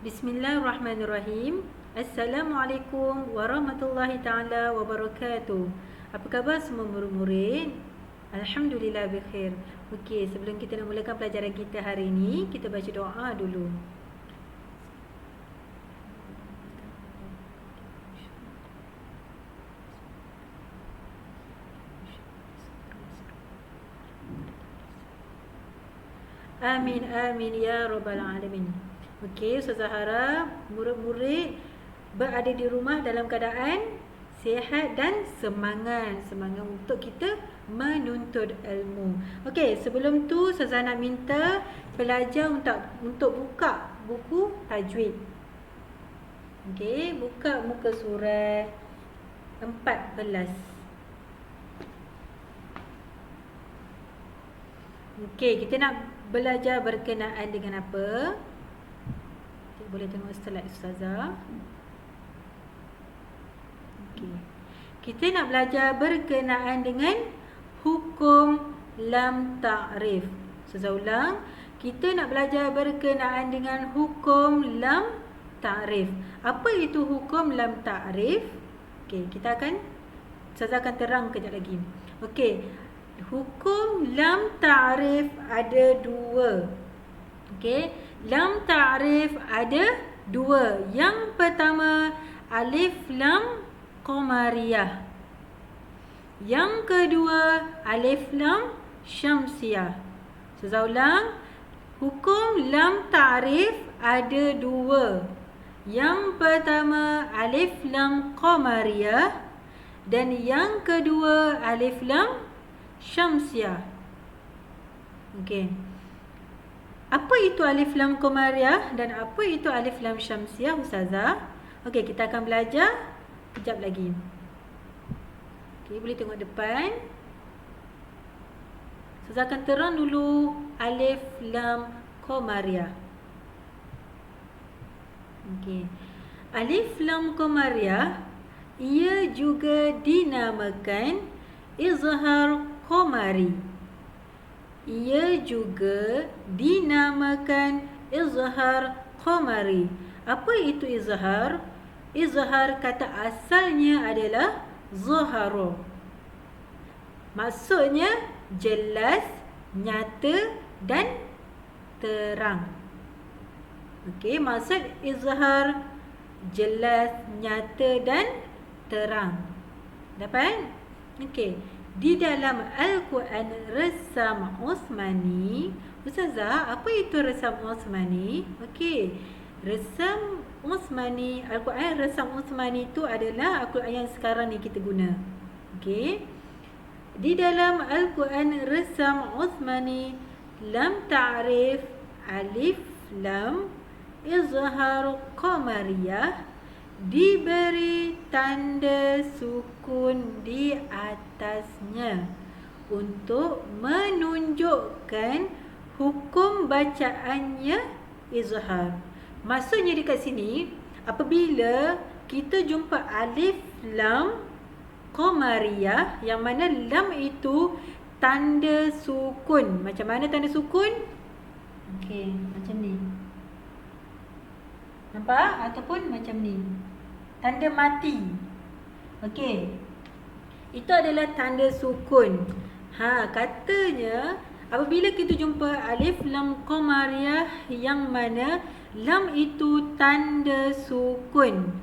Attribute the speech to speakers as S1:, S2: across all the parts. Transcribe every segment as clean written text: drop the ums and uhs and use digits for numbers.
S1: Bismillahirrahmanirrahim. Assalamualaikum warahmatullahi ta'ala wabarakatuh. Apa khabar semua murid-murid? Alhamdulillah bikhair. Okey, sebelum kita nak mulakan pelajaran kita hari ini, kita baca doa dulu. Amin amin ya rabbal alamin. Okey, Ustazah harap murid-murid berada di rumah dalam keadaan sihat dan semangat untuk kita menuntut ilmu. Okey, sebelum tu Ustazah nak minta pelajar untuk buka buku tajwid. Okey, buka muka surat 14. Okey, kita nak belajar berkenaan dengan apa? Kita boleh tengok slide Ustazah. Okey. Kita nak belajar berkenaan dengan hukum lam ta'rif. Ustazah ulang. Kita nak belajar berkenaan dengan hukum lam ta'rif. Apa itu hukum lam ta'rif? Okey, Ustazah akan terang kejap lagi. Okey. Hukum lam ta'rif ada dua. Okey, lam ta'rif ada dua. Yang pertama alif lam qamariyah. Yang kedua alif lam syamsiyah. Ustazah ulang. Hukum lam ta'rif ada dua. Yang pertama alif lam qamariyah dan yang kedua alif lam syamsiyah. Okey. Apa itu alif lam qamariyah dan apa itu alif lam syamsiyah Ustazah? Okey, kita akan belajar kejap lagi. Okey, boleh tengok depan. Ustazah akan terang dulu alif lam qamariyah. Okey. Alif lam qamariyah ia juga dinamakan izhar qamari. Ia juga dinamakan izhar qamari. Apa itu izhar? Izhar kata asalnya adalah zahara. Maksudnya jelas, nyata dan terang. Okey, maksud izhar jelas, nyata dan terang. Dapat? Okey. Di dalam Al-Quran resam Uthmani. Ustazah, apa itu resam Uthmani? Okey. Resam Uthmani, Al-Quran resam Uthmani itu adalah Al-Quran yang sekarang ni kita guna. Okey. Di dalam Al-Quran resam Uthmani, lam ta'rif alif lam izhar qamariyah diberi tanda sukun di atasnya untuk menunjukkan hukum bacaannya izhar. Maksudnya dekat sini, apabila kita jumpa alif lam qamariyah yang mana lam itu tanda sukun. Macam mana tanda sukun? Okey, macam ni. Nampak? Ataupun macam ni. Tanda mati. Okey. Itu adalah tanda sukun. Katanya apabila kita jumpa alif lam qamariyah yang mana lam itu tanda sukun,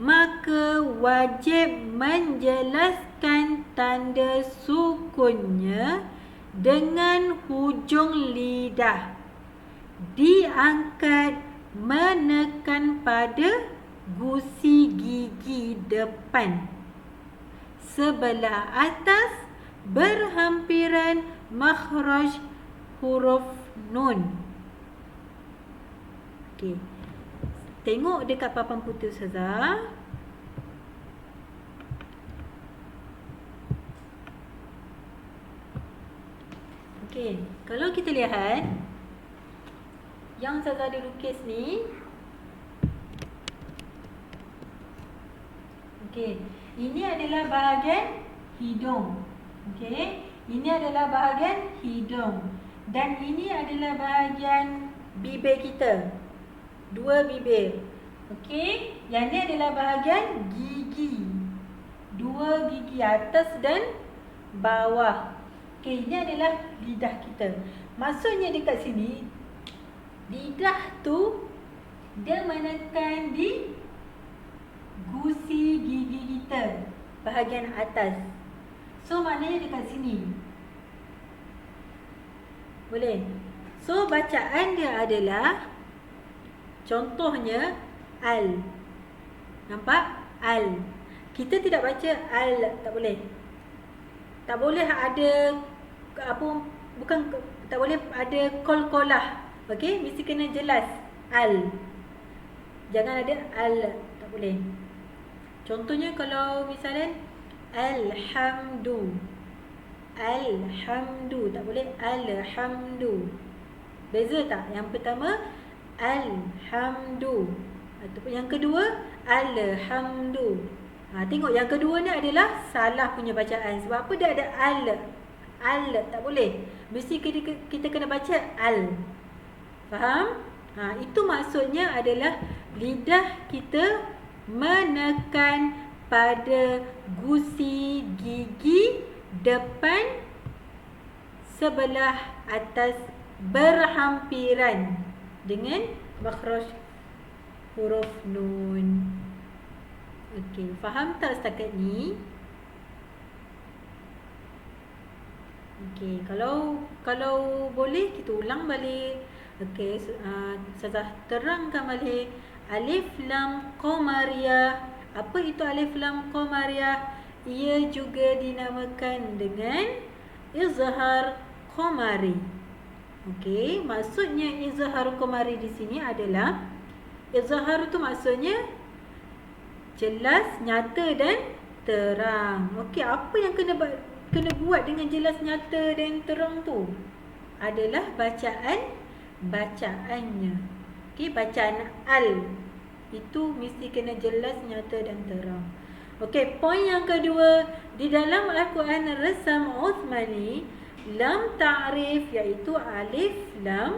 S1: maka wajib menjelaskan tanda sukunnya dengan hujung lidah diangkat menekan pada gusi gigi depan sebelah atas berhampiran makhraj huruf nun. Okey. Tengok dekat papan putih Ustazah. Okey, kalau kita lihat yang Ustazah ada lukis ni. Okey, ini adalah bahagian hidung. Okey, ini adalah bahagian hidung dan ini adalah bahagian bibir kita. dua bibir. Okey, yang ni adalah bahagian gigi. Dua gigi atas dan bawah. Okey, ini adalah lidah kita. Maksudnya dekat sini, lidah tu dia menekan di gusi gigi kita, bahagian atas. So maknanya dekat sini. Boleh? So bacaan dia adalah, contohnya al. Nampak? Al. Kita tidak baca al, tak boleh. Tak boleh ada tak boleh ada qalqalah. Okey, mesti kena jelas al. Jangan ada al, tak boleh. Contohnya kalau misalnya alhamdu. Alhamdu, tak boleh alhamdu. Beza tak? Yang pertama alhamdu, ataupun yang kedua alhamdu. Tengok yang kedua ni adalah salah punya bacaan. Sebab apa dia ada al? Al, tak boleh. Mesti kita kena baca al. Faham? Itu maksudnya adalah lidah kita menekan pada gusi gigi depan sebelah atas berhampiran dengan makhraj huruf nun. Okey, faham tak setakat ni? Okey, kalau boleh kita ulang balik. Okey, Ustazah terangkan balik. Alif lam qamariyah. Apa itu alif lam qamariyah? Ia juga dinamakan dengan izhar qamari. Okey, maksudnya izhar qamari di sini adalah, izhar itu maksudnya jelas, nyata dan terang. Okey, apa yang kena buat dengan jelas, nyata dan terang tu? Adalah bacaannya. Okey, bacaan al itu mesti kena jelas, nyata dan terang. Okey, poin yang kedua, di dalam Al-Quran Rasam Uthmani, lam ta'rif iaitu alif lam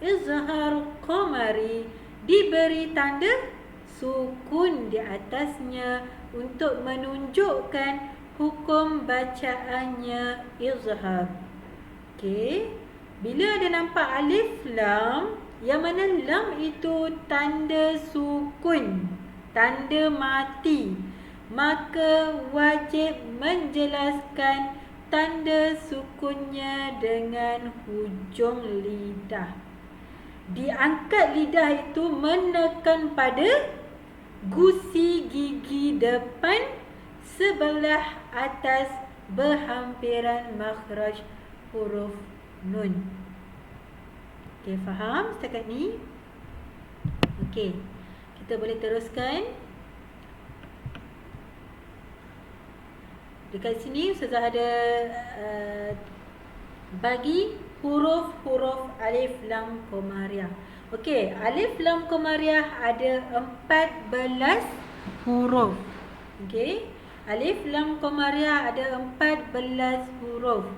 S1: izhar qamari diberi tanda sukun di atasnya untuk menunjukkan hukum bacaannya izhar. Okey, bila ada nampak alif lam, yang mana lam itu tanda sukun, tanda mati, maka wajib menjelaskan tanda sukunnya dengan hujung lidah. Diangkat lidah itu menekan pada gusi gigi depan sebelah atas berhampiran makhraj huruf nun. Okey, faham setakat ni? Okey, kita boleh teruskan. Dekat sini Ustazah ada bagi huruf-huruf alif lam qamariyah. Okey, alif lam qamariyah ada 14 huruf. Okey, alif lam qamariyah ada 14 huruf.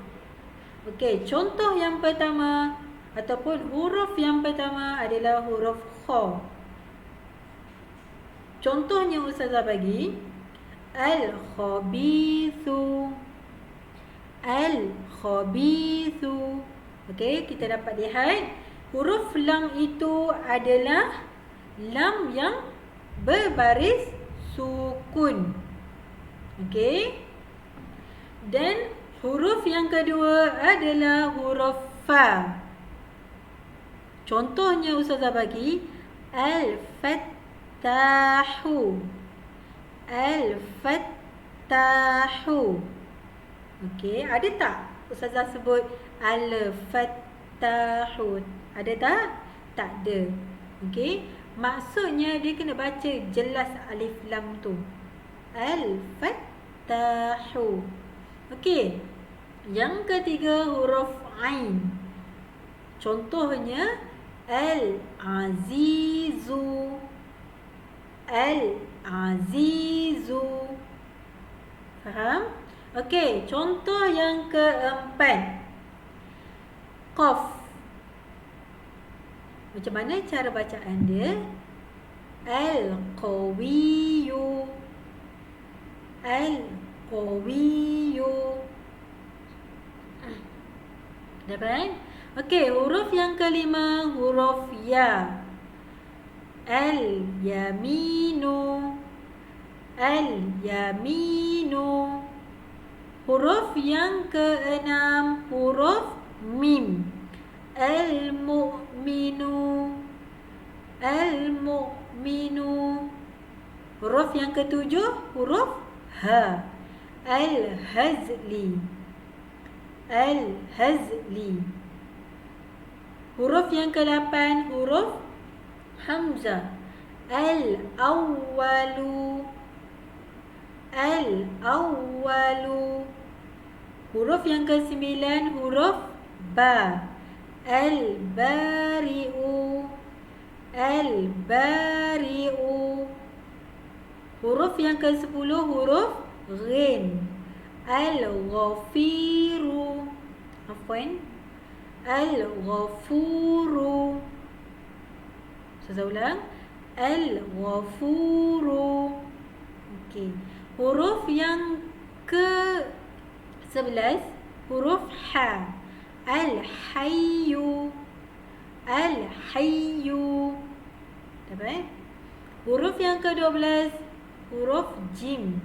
S1: Okey, contoh yang pertama ataupun huruf yang pertama adalah huruf kha. Contohnya Ustazah bagi al-khabithu. Al-khabithu. Okey, kita dapat lihat huruf lam itu adalah lam yang berbaris sukun. Okey. Dan huruf yang kedua adalah huruf fa. Contohnya Ustazah bagi al-fattahu. Al-fattahu. Okey, ada tak Ustazah sebut al-fattahu? Ada tak? Tak ada. Okey, maksudnya dia kena baca jelas alif lam tu. Al-fattahu. Okey, yang ketiga huruf ain. Contohnya al-azizu. Al-azizu. Faham? Okey, contoh yang keempat. Qaf. Macam mana cara bacaan dia? Al-Qawiyyu. Al-Qawiyyu. Dapat? Okey, huruf yang kelima, huruf ya. Al-Yaminu. Al-Yaminu. Huruf yang keenam, huruf mim. Al-Mu'minu. Al-Mu'minu. Huruf yang ketujuh, huruf ha. Al-Hazli. Al-Hazli. Huruf yang ke-8, huruf hamzah. Al-Awwalu. Al-Awwalu. Huruf yang ke-9, huruf ba. Al-Bari'u. Al-Bari'u. Huruf yang ke-10, huruf ghin. Al-Ghafiru. Afwan. Al-Ghafuru. Saya ulang. Al-Ghafuru. Okey. Huruf yang ke-11, huruf ha. Al-Hayyu. Al-Hayyu. Dapat? Huruf yang ke-12, huruf jim.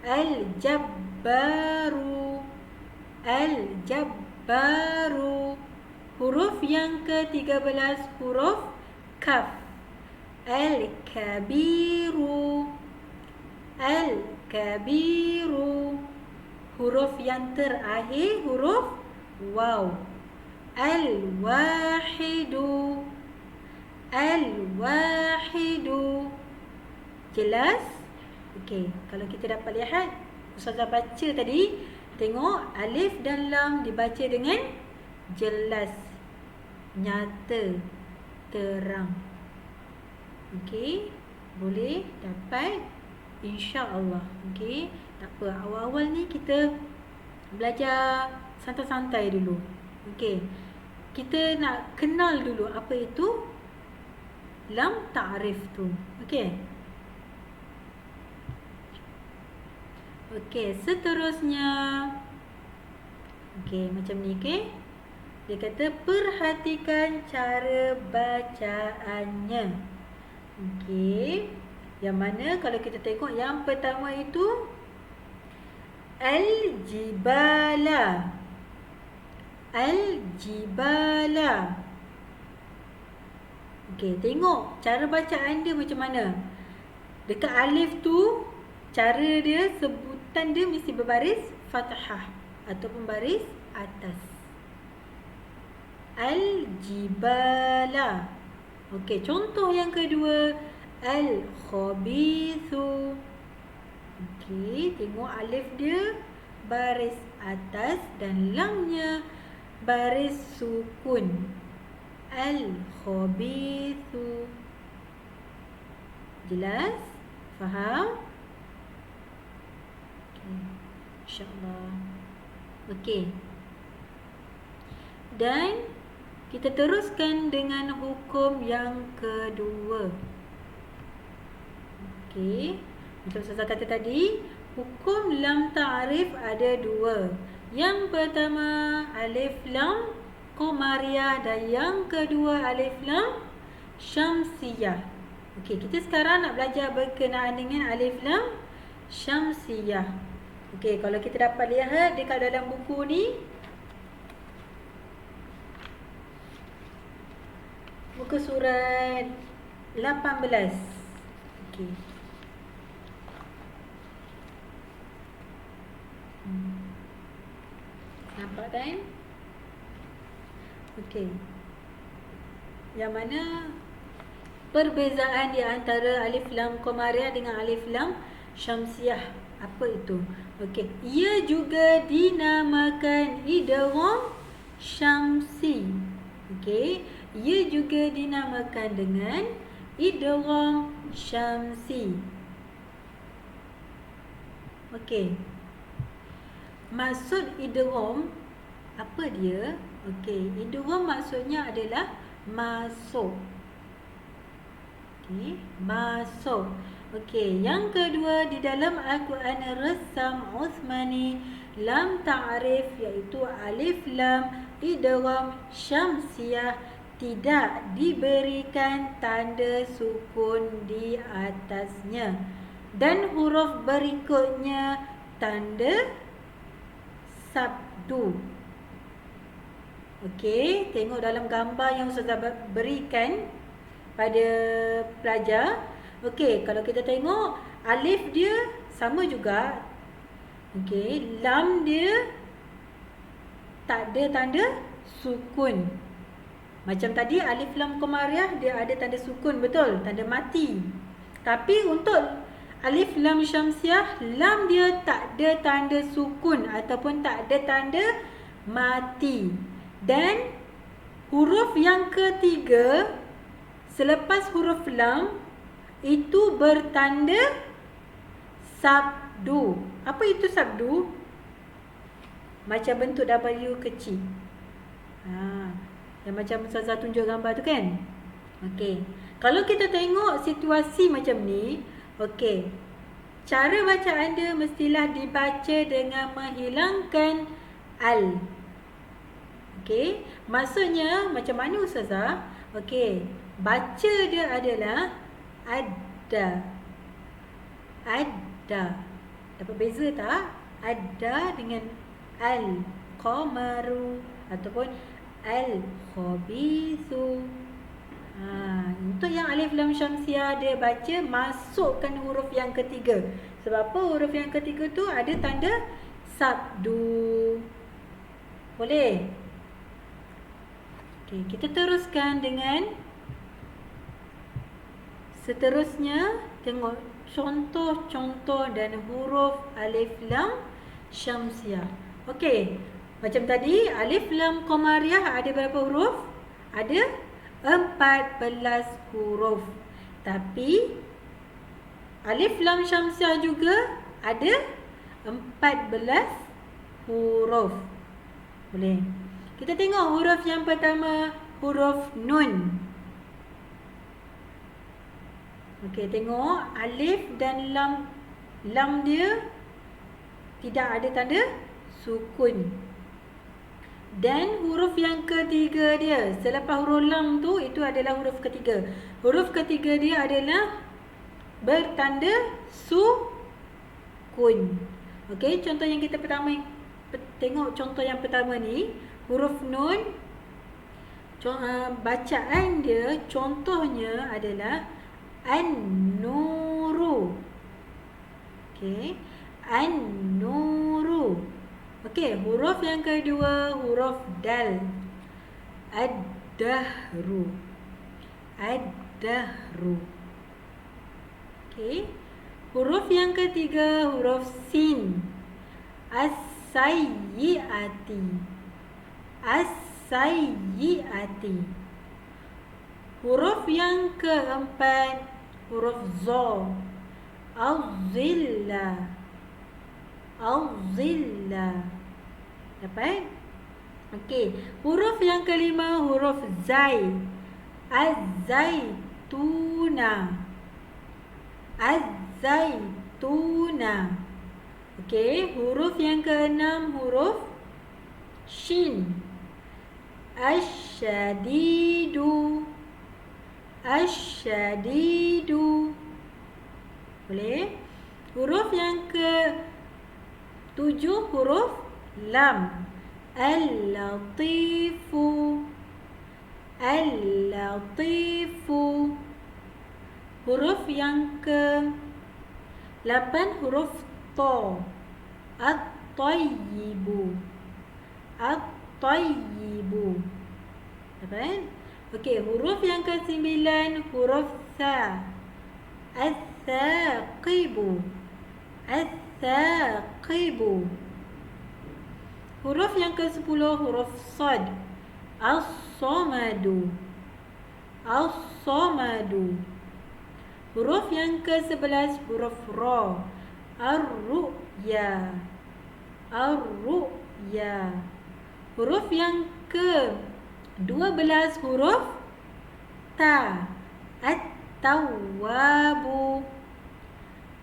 S1: Al-Jabbaru. Al-Jabbaru. Huruf yang ke-13, huruf kaf. Al-Kabiru. Al-Kabiru. Huruf yang terakhir, huruf waw. Al-Wahidu. Al-Wahidu. Jelas? Okey, kalau kita dapat lihat, Ustazah baca tadi, tengok alif dan lam dibaca dengan jelas, nyata, terang. Okey, boleh dapat insya-Allah. Okey, tak apa, awal-awal ni kita belajar santai-santai dulu. Okey, kita nak kenal dulu apa itu lam ta'rif tu. Okey. Okey, seterusnya. Okey, macam ni, okey. Dia kata perhatikan cara bacaannya. Okey. Yang mana kalau kita tengok yang pertama itu Al-Jibala. Al-Jibala. Okey, tengok cara bacaan dia macam mana. Dekat alif tu, cara dia, sebutan dia mesti berbaris fathah ataupun baris atas. Al-Jibala. Okey, contoh yang kedua, Al-Khabithu. Okey, tengok alif dia baris atas dan lamnya baris sukun. Al-Khabithu. Jelas? Faham? Okey, insya-Allah. Okey. Dan kita teruskan dengan hukum yang kedua. Okey, macam Ustazah kata tadi, hukum lam ta'rif ada dua. Yang pertama alif lam qamariyah dan yang kedua alif lam syamsiyah. Okey, kita sekarang nak belajar berkenaan dengan alif lam syamsiyah. Okey, kalau kita dapat lihat dekat dalam buku ni, muka surat 18. Okey. Nampak kan? Okey. Yang mana perbezaan di antara alif lam qamariyah dengan alif lam syamsiyah? Apa itu? Okey, ia juga dinamakan idgham syamsi. Okey, ia juga dinamakan dengan idgham syamsi. Okey. Maksud idgham apa dia? Okey, idgham maksudnya adalah Masuk. Okey, masuk. Okey, yang kedua di dalam Al-Quran Rasam Uthmani lam ta'rif iaitu alif lam idgham syamsiah tidak diberikan tanda sukun di atasnya dan huruf berikutnya tanda sabdu. Okey, tengok dalam gambar yang Ustazah berikan pada pelajar. Okey, kalau kita tengok alif dia sama juga. Okey, lam dia tak ada tanda sukun. Macam tadi alif lam qamariyah dia ada tanda sukun, betul? Tanda mati. Tapi untuk alif lam syamsiah, lam dia tak ada tanda sukun ataupun tak ada tanda mati. Dan huruf yang ketiga selepas huruf lam itu bertanda sabdu. Apa itu sabdu? Macam bentuk W kecil. Yang macam Ustazah tunjuk gambar tu kan? Okey. Kalau kita tengok situasi macam ni, okey. Cara bacaan dia mestilah dibaca dengan menghilangkan al. Okey. Maksudnya macam mana Ustazah? Okey. Baca dia adalah ada. Ada. Dapat beza tak? Ada dengan al-qamaru ataupun al-khabithu. Untuk yang alif lam syamsiah dia baca masukkan huruf yang ketiga. Sebab apa? Huruf yang ketiga tu ada tanda sabdu. Boleh? Okey, kita teruskan dengan seterusnya. Tengok contoh-contoh dan huruf alif lam syamsiah. Okey, macam tadi alif lam qamariyah ada berapa huruf? Ada 14 huruf. Tapi alif lam syamsiah juga ada 14 huruf. Boleh? Kita tengok huruf yang pertama, huruf nun. Okey, tengok alif dan lam. Lam dia tidak ada tanda sukun. Dan huruf yang ketiga dia, selepas huruf lam tu, itu adalah huruf ketiga. Huruf ketiga dia adalah bertanda sukun. Okey, contoh yang kita pertama, tengok contoh yang pertama ni, huruf nun. Bacaan dia contohnya adalah an-nuru. Okey, an-nuru. Okey, huruf yang kedua huruf dal. Ad-dahru. Ad-dahru. Okey, huruf yang ketiga huruf sin. As-sayyiati. As-sayyiati. Huruf yang keempat huruf za. Az-zilla. Az-zilla. Dapat? Okey, huruf yang kelima huruf zai. Az-zaituna. Az-zaituna. Okey, huruf yang keenam huruf shin. Asyadidu. Asyadidu. Boleh? Huruf yang ke-7 huruf lam. Al-latifu. Al-latifu. Huruf yang ke-8 huruf ta. At-tayyibu. At-tayyibu. Dapat? Okey, huruf yang ke-9 huruf sa. As-saqibu. As-saqibu. Huruf yang ke-10 huruf sad. As-samadu. As-samadu. Huruf yang ke-11 huruf ra. Ar-ru'ya. Ar-ru'ya. Huruf yang ke-12 huruf Ta. At-tawwabu.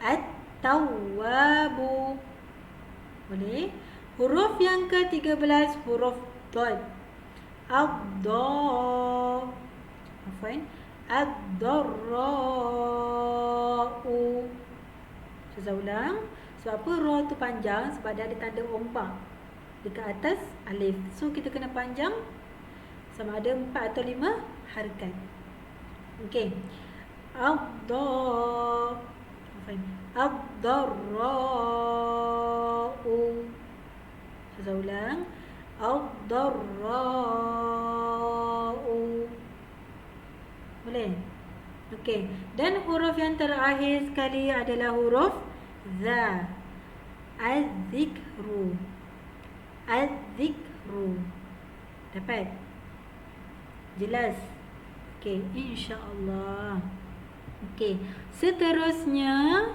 S1: At-tawwabu. Boleh? Huruf yang ke-13 huruf Dad. Ad-da. Afwan. Ad-darra'u. Saya ulang. Sebab apa ra tu panjang? Sebab dia ada tanda ombak dekat atas alif. So kita kena panjang sama ada 4 atau 5 harakat. Okey. Ad-da. Afwan. Ad-darra'u. Saya ulang. Ad-darra'u. Boleh? Okey. Dan huruf yang terakhir sekali adalah huruf za. Az-zikru. Az-zikru. Dapat? Jelas? Okey, insya-Allah. Okey, seterusnya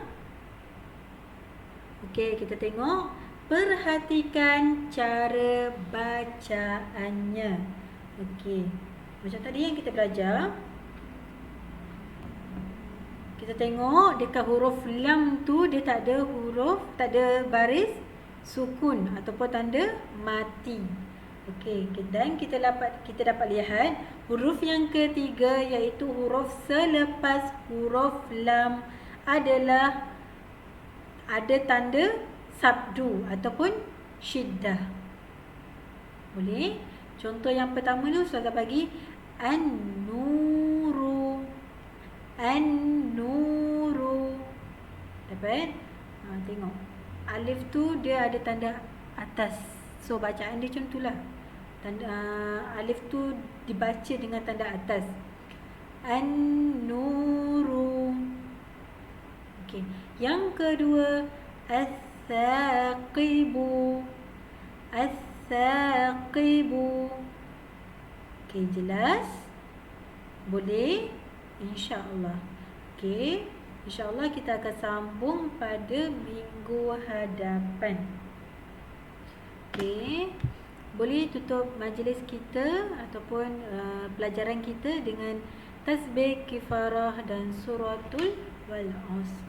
S1: kita tengok, perhatikan cara bacaannya. Okey. Macam tadi yang kita belajar, kita tengok dekat huruf lam tu dia tak ada baris sukun ataupun tanda mati. Okey, dan kita dapat lihat huruf yang ketiga iaitu huruf selepas huruf lam adalah ada tanda sabdu ataupun syiddah. Boleh? Contoh yang pertama tu Ustazah bagi an-nuru. An-nuru. Dapat? Tengok. Alif tu dia ada tanda atas. So bacaan dia macam itulah. Tanda alif tu dibaca dengan tanda atas. An-nuru. Okey. Yang kedua as-saqibu. As-saqibu. Okey, jelas? Boleh? InsyaAllah. Okey, InsyaAllah kita akan sambung pada minggu hadapan. Okey, boleh tutup majlis kita ataupun pelajaran kita dengan tasbih, kifarah dan suratul wal-asr.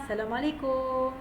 S1: Assalamualaikum.